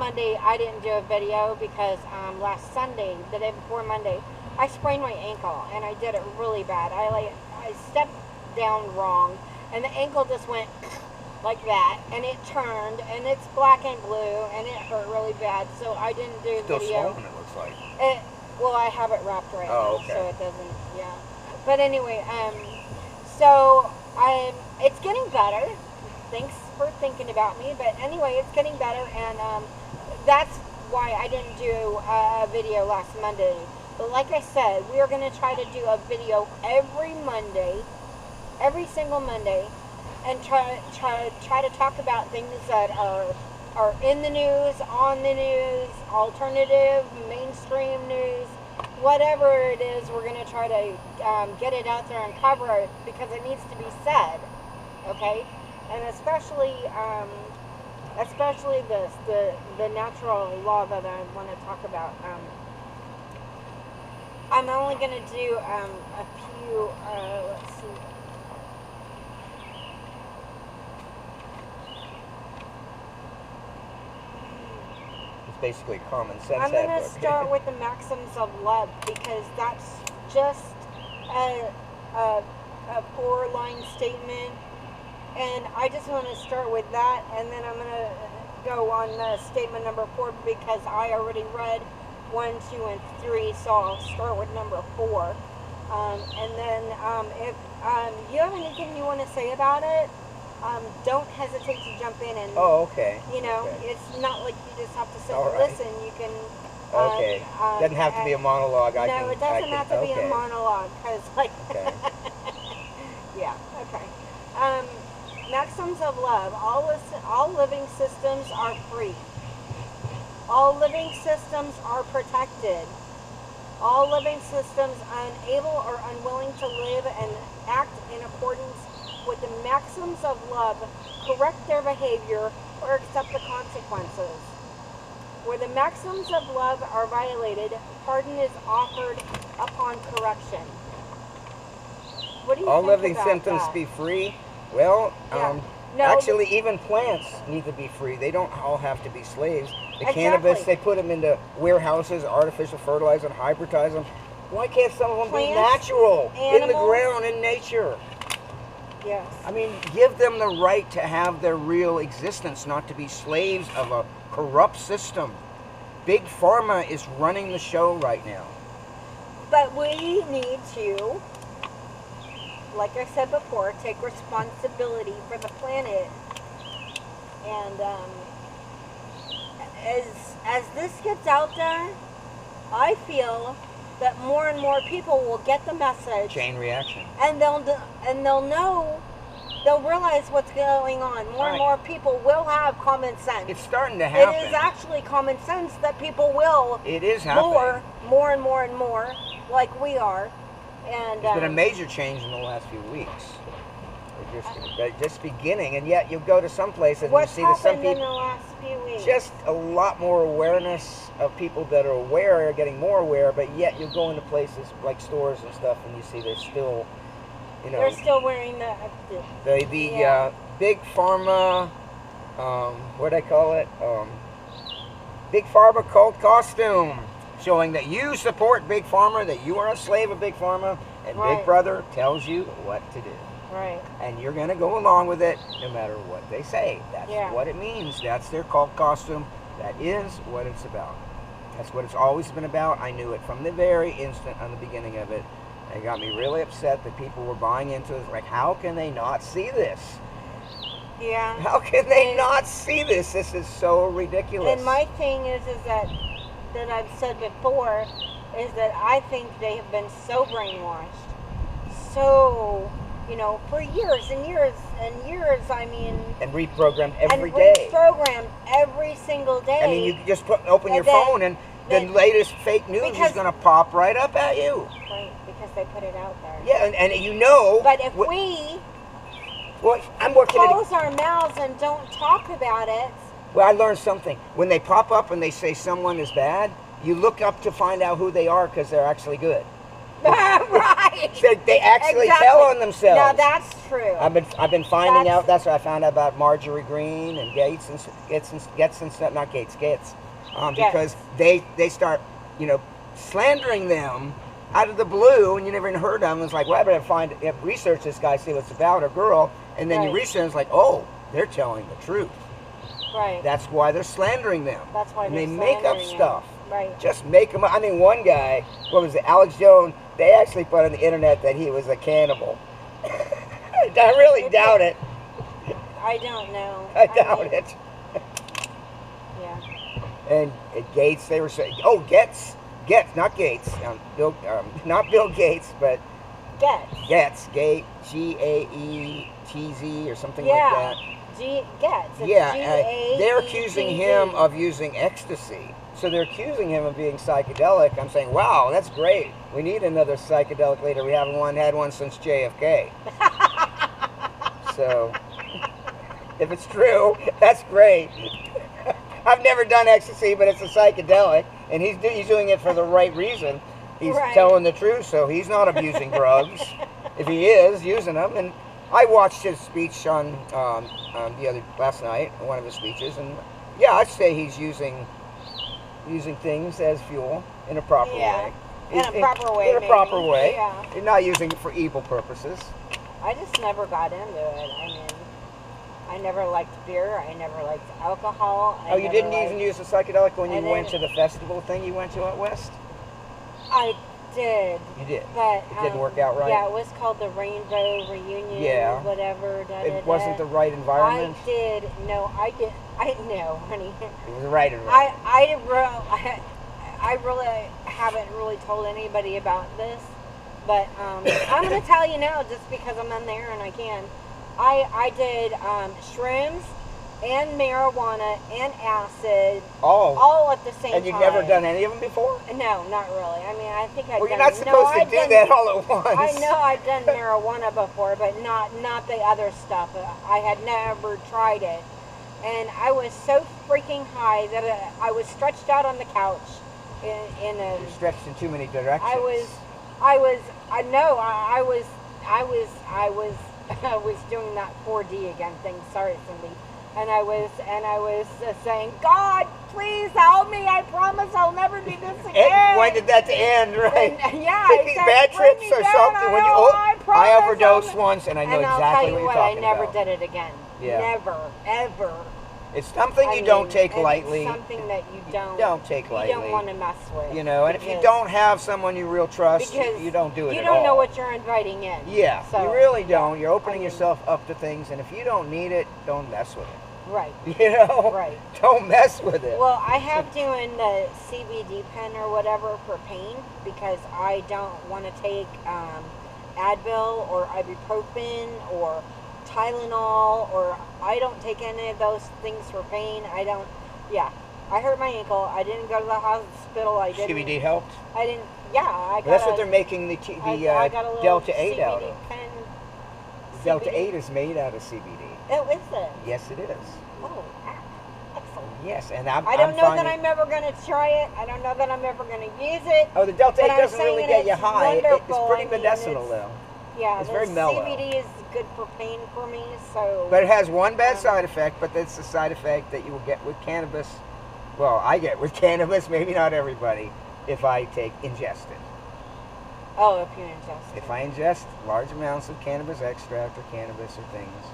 Monday I didn't do a video because last Sunday, the day before Monday, I sprained my ankle and I did it really bad. I stepped down wrong and the ankle just went like that, and it turned, and it's black and blue, and it hurt really bad, so I didn't do a Still video. swollen, it looks like. Well, I have it wrapped right now, okay. so it doesn't, yeah. But anyway, so it's getting better. Thanks for thinking about me, but anyway, it's getting better, and that's why I didn't do a video last Monday. But like I said, we are going to try to do a video every Monday, every single Monday, and try to talk about things that are in the news, on the news, alternative, mainstream news, whatever it is. We're going to try to get it out there and cover it because it needs to be said, okay? And especially the natural law that I want to talk about. I'm only going to do a few. Let's see. Basically common sense. I'm going to start with the maxims of love because that's just a 4-line statement, and I just want to start with that, and then I'm going to go on statement number 4 because I already read 1, 2, and 3, so I'll start with number 4. And then if you have anything you want to say about it, don't hesitate to jump in and, okay. You know, okay. It's not like you just have to sit All and right. listen. You can... okay. Doesn't have to be a monologue. It doesn't have to be a monologue, because, like... Okay. Yeah, okay. Maxims of love. All living systems are free. All living systems are protected. All living systems unable or unwilling to live and act in accordance with the maxims of love, correct their behavior, or accept the consequences. Where the maxims of love are violated, pardon is offered upon correction. What do you all think living about systems that? be free? Well, Yeah. No, actually, even plants need to be free. They don't all have to be slaves. The Exactly. cannabis, they put them into warehouses, artificial fertilizer, and hybridize them. Why can't some of them be Plants, natural, in the animals. ground, in nature? Yes. I mean, give them the right to have their real existence, not to be slaves of a corrupt system. Big Pharma is running the show right now. But we need to, like I said before, take responsibility for the planet. And as this gets out there, I feel that more and more people will get the message. Chain reaction. And they'll know, they'll realize what's going on. More and more people will have common sense. It's starting to happen. It is actually common sense that people will. It is happening. More and more and more, like we are. And there's been a major change in the last few weeks. They're just beginning, and yet you go to some places and you see that some people. What's happened in the last few weeks? Just a lot more awareness of people that are aware, are getting more aware, but yet you go into places like stores and stuff, and you see they're still, you know, they're still wearing the Big Pharma, what do I call it? Big Pharma cult costume, showing that you support Big Pharma, that you are a slave of Big Pharma, and Big Brother tells you what to do. Right. And you're going to go along with it no matter what they say. That's what it means. That's their cult costume. That is what it's about. That's what it's always been about. I knew it from the very instant on the beginning of it. It got me really upset that people were buying into it. Like, how can they not see this? Yeah. How can they not see this? This is so ridiculous. And my thing is that I've said before, is that I think they have been so brainwashed. So... You know, for years and years and years, I mean... And reprogrammed every day. And reprogrammed every single day. I mean, you just open your phone and the latest fake news is going to pop right up at you. Right, because they put it out there. Yeah, and you know... But if we close our mouths and don't talk about it... Well, I learned something. When they pop up and they say someone is bad, you look up to find out who they are because they're actually good. Right. So they actually tell on themselves. Now that's true. I've been finding out. That's what I found out about Marjorie Green and Gates and stuff. Not Gates, Gates. Because they start, slandering them out of the blue, and you never even heard of them. It's like, well, I better research this guy, see what it's about, or girl, and then you research. It's like, oh, they're telling the truth. Right. That's why they're slandering them. That's why they make up stuff. Right. Just make them up. I mean, one guy, what was it, Alex Jones, they actually put on the internet that he was a cannibal. I really doubt it. I don't know. I doubt it. Yeah. And Gates, they were saying, Getz, not Gates, not Bill Gates, but Getz, Gaetz, or something like that. Getz. They're accusing him of using ecstasy. So they're accusing him of being psychedelic. I'm saying, wow, that's great. We need another psychedelic leader. We haven't had one since JFK. So, if it's true, that's great. I've never done ecstasy, but it's a psychedelic, and he's doing it for the right reason. He's telling the truth, so he's not abusing drugs. If he is using them, and I watched his speech on last night, one of his speeches, and yeah, I'd say he's using things as fuel in a proper way. In a proper way. In a proper way. Yeah. You're not using it for evil purposes. I just never got into it. I mean, I never liked beer. I never liked alcohol. You didn't even use a psychedelic when you went to the festival thing you went to out west? I did. You did? But it didn't work out right? Yeah, it was called the Rainbow Reunion. Yeah. Whatever. It wasn't the right environment? I did. No, I know, honey. It was the right environment. I really haven't really told anybody about this, but I'm going to tell you now just because I'm in there and I can. I did shrooms and marijuana and acid all at the same time. And you've never done any of them before? No, not really. I mean, I think I've done... Well, you're not supposed to do that all at once. I know I've done marijuana before, but not the other stuff. I had never tried it. And I was so freaking high that I was stretched out on the couch in a... You're stretched in too many directions. I was doing that 4D again thing. Sorry, Cindy. And I was saying, God, please help me. I promise I'll never do this again. And when did that end, right? And, yeah. Bad trips or something. I overdosed once, and I know exactly what you're talking about. I never did it again. Yeah. Never, ever. It's something you don't take lightly. It's something that you don't take lightly. You don't want to mess with. And if you don't have someone you real trust, you don't do it at all. You don't know what you're inviting in. Yeah, so, you really don't. You're opening yourself up to things, and if you don't need it, don't mess with it. Right. Right. Don't mess with it. Well, I have doing the CBD pen or whatever for pain because I don't want to take Advil or ibuprofen or Tylenol, or I don't take any of those things for pain. I hurt my ankle. I didn't go to the hospital. I didn't. CBD helped? I didn't. Yeah, that's what they're making the Delta 8 out of. Pen, Delta 8 is made out of CBD. Oh, is it? Yes, it is. Oh, excellent. Yes, and I don't know that I'm ever going to try it. I don't know that I'm ever going to use it. Oh, the Delta 8 doesn't really get you high. It's pretty medicinal, though. Yeah, it's very mellow. CBD is good for pain for me, so... But it has one bad side effect, but that's the side effect that you will get with cannabis. Well, I get with cannabis, maybe not everybody, if I ingest it. Oh, if you ingest it. If I ingest large amounts of cannabis extract or cannabis or things,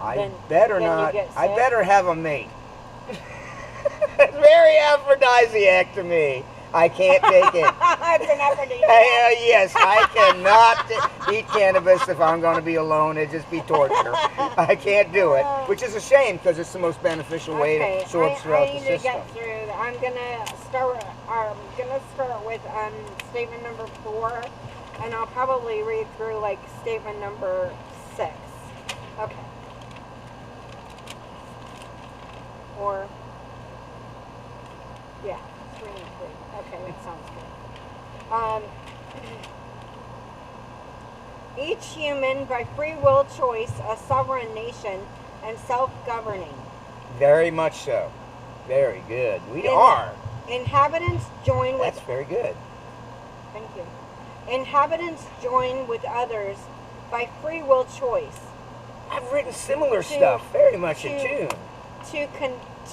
I better have a mate. It's very aphrodisiac to me. I can't take it. It's an aphrodisiac. Yes, I cannot eat cannabis if I'm going to be alone. It'd just be torture. I can't do it, which is a shame because it's the most beneficial way to absorb throughout the system. I need to get through. I'm gonna start with statement number 4, and I'll probably read through like statement number 6. Okay. Or yeah. 3 and 3. Okay, that sounds good. Each human, by free will choice, a sovereign nation, and self-governing. Very much so. Very good. We are. Inhabitants join with... That's very good. Thank you. Inhabitants join with others by free will choice I've written similar stuff, very much in tune.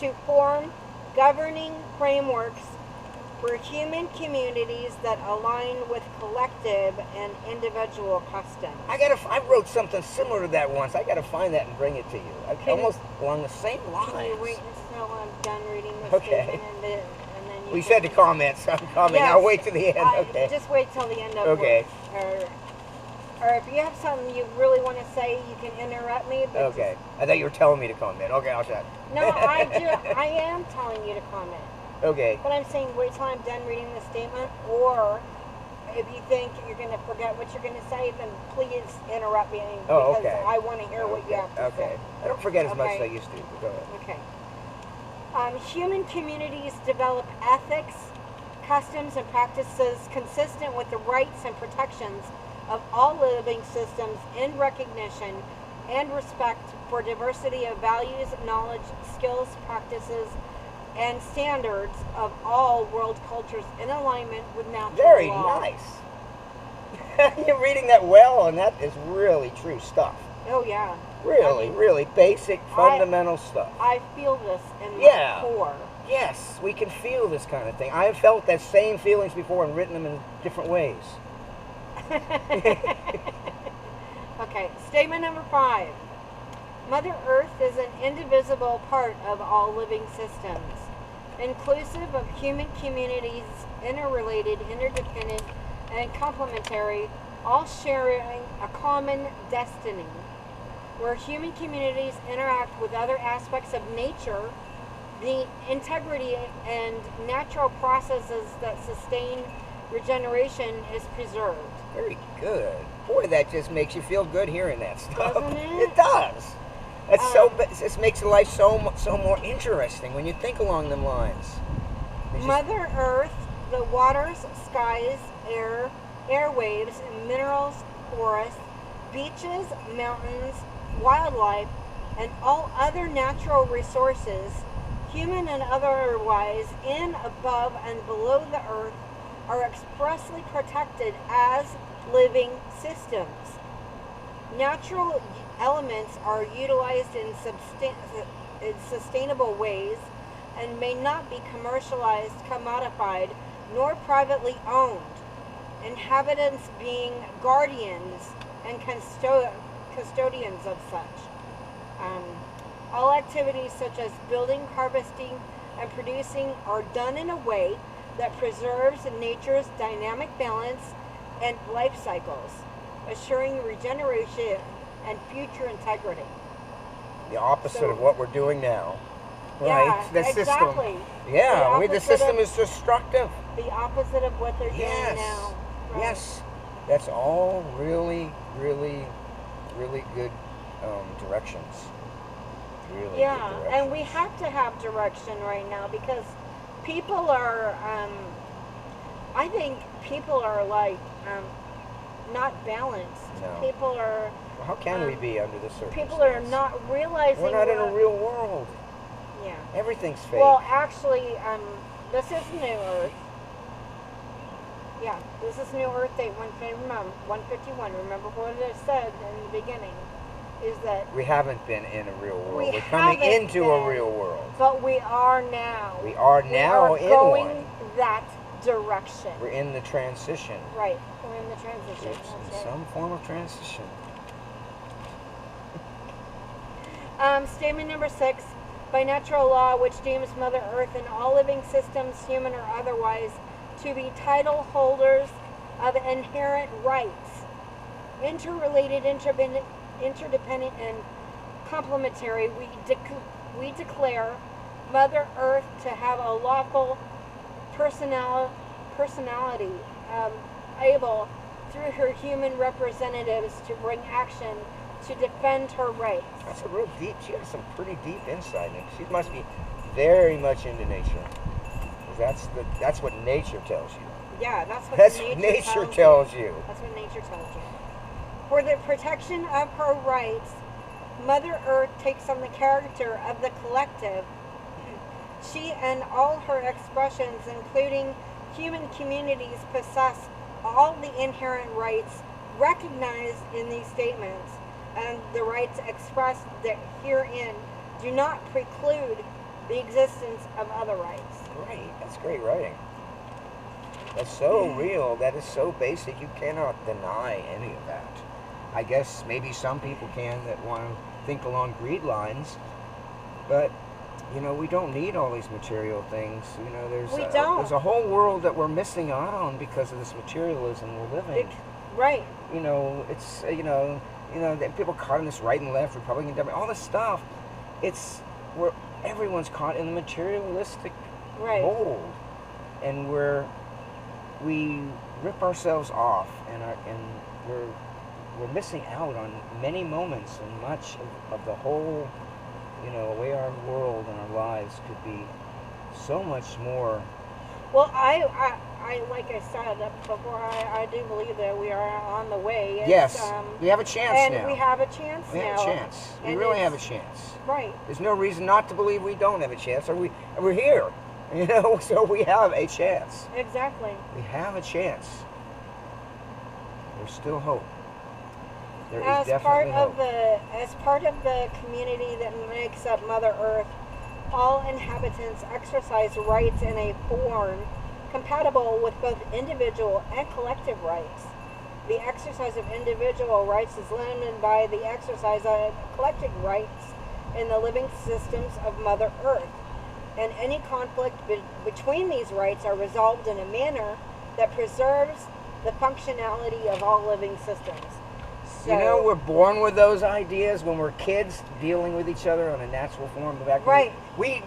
To form governing frameworks for human communities that align with collective and individual customs. I wrote something similar to that once. I gotta find that and bring it to you. Almost along the same lines. Can you wait until I'm done reading the statement and then you well, you said the comments. I'm commenting. Yes, I'll wait till the end. Okay. Just wait till the end of okay. Or if you have something you really want to say, you can interrupt me. But okay. I thought you were telling me to comment. Okay, I'll shut. No, I do. I am telling you to comment. Okay. But I'm saying wait till I'm done reading the statement, or if you think you're going to forget what you're going to say, then please interrupt me because I want to hear what you have to say. I don't forget as much as I used to. But go ahead. Okay. Human communities develop ethics, customs, and practices consistent with the rights and protections of all living systems in recognition and respect for diversity of values, knowledge, skills, practices, and standards of all world cultures in alignment with natural Very law. nice. You're reading that well, and that is really true stuff. Oh, yeah. Really, really basic, fundamental stuff. I feel this in my core. Yes, we can feel this kind of thing. I have felt that same feelings before and written them in different ways. Okay, statement number 5. Mother Earth is an indivisible part of all living systems, inclusive of human communities, interrelated, interdependent, and complementary, all sharing a common destiny, where human communities interact with other aspects of nature. The integrity and natural processes that sustain regeneration is preserved. Very good. Boy, that just makes you feel good hearing that stuff. Doesn't it? It does. This makes life so more interesting when you think along them lines. Mother Earth, the waters, skies, air, airwaves, minerals, forests, beaches, mountains, wildlife, and all other natural resources, human and otherwise, in, above, and below the earth, are expressly protected as living systems. Natural elements are utilized in sustainable ways and may not be commercialized, commodified, nor privately owned. Inhabitants being guardians and custodians of such. All activities such as building, harvesting, and producing are done in a way that preserves nature's dynamic balance and life cycles, assuring regeneration and future integrity. The opposite of what we're doing now. Yeah, right? The exactly. System. Yeah, the system is destructive. The opposite of what they're doing now. Right. Yes. That's all really, really, really good directions. Really good directions. And we have to have direction right now because people are, I think people are like not balanced. No. People are... Well, how can we be under this circumstance? People are not realizing... We're not in a real world. Yeah. Everything's fake. Well, actually, this is New Earth. Yeah, this is New Earth Date 151. Remember what it said in the beginning? Is that... We haven't been in a real world. We're coming into a real world. But we are now. We are now in going one. That direction. We're in the transition. Right. We're in the transition. It's in some form of transition. Statement number 6. By natural law, which deems Mother Earth and all living systems, human or otherwise, to be title holders of inherent rights, interrelated, interdependent, and complementary, we declare Mother Earth to have a lawful personality, able, through her human representatives, to bring action to defend her rights. That's a real deep, she has some pretty deep insight. And she must be very much into nature. That's what nature tells you. Yeah, that's what nature tells you. That's what nature tells you. For the protection of her rights, Mother Earth takes on the character of the collective. She and all her expressions, including human communities, possess all the inherent rights recognized in these statements and the rights expressed herein do not preclude the existence of other rights. Great. That's great writing. That's so real. That is so basic. You cannot deny any of that. I guess maybe some people can that want to think along greed lines, but we don't need all these material things. There's a whole world that we're missing out on because of this materialism we're living. Right. It's people caught in this right and left, Republican, Democrat, all this stuff. It's where everyone's caught in the materialistic mold, and we rip ourselves off, and we're missing out on many moments and much of the whole, way our world and our lives could be so much more. Well, I like I said before, I do believe that we are on the way. Yes, we have a chance now. And we have a chance now. We have a chance. We really have a chance. Right. There's no reason not to believe we don't have a chance, or we're here. So we have a chance. Exactly. We have a chance. There's still hope. There is as definitely hope. As part of the community that makes up Mother Earth, all inhabitants exercise rights in a form compatible with both individual and collective rights. The exercise of individual rights is limited by the exercise of collective rights in the living systems of Mother Earth, and any conflict between these rights are resolved in a manner that preserves the functionality of all living systems. So, we're born with those ideas when we're kids, dealing with each other on a natural form. Right. We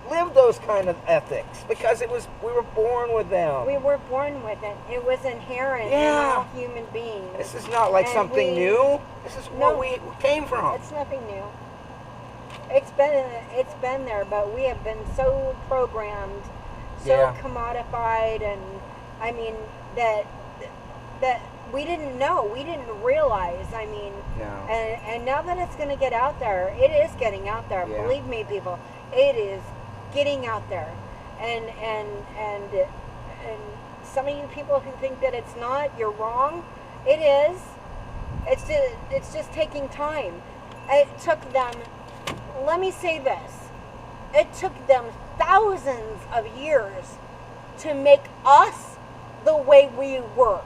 live those kind of ethics because we were born with them. We were born with it. It was inherent in all human beings. This is not like something new. This is where we came from. It's nothing new. It's been there, but we have been so programmed, so commodified, and I mean that we didn't know, we didn't realize. I mean, and now that it's going to get out there, it is getting out there. Yeah. Believe me, people, it is getting out there, and some of you people who think that it's not, you're wrong. It is. It's just taking time. It took them. Let me say this. It took them thousands of years to make us the way we were.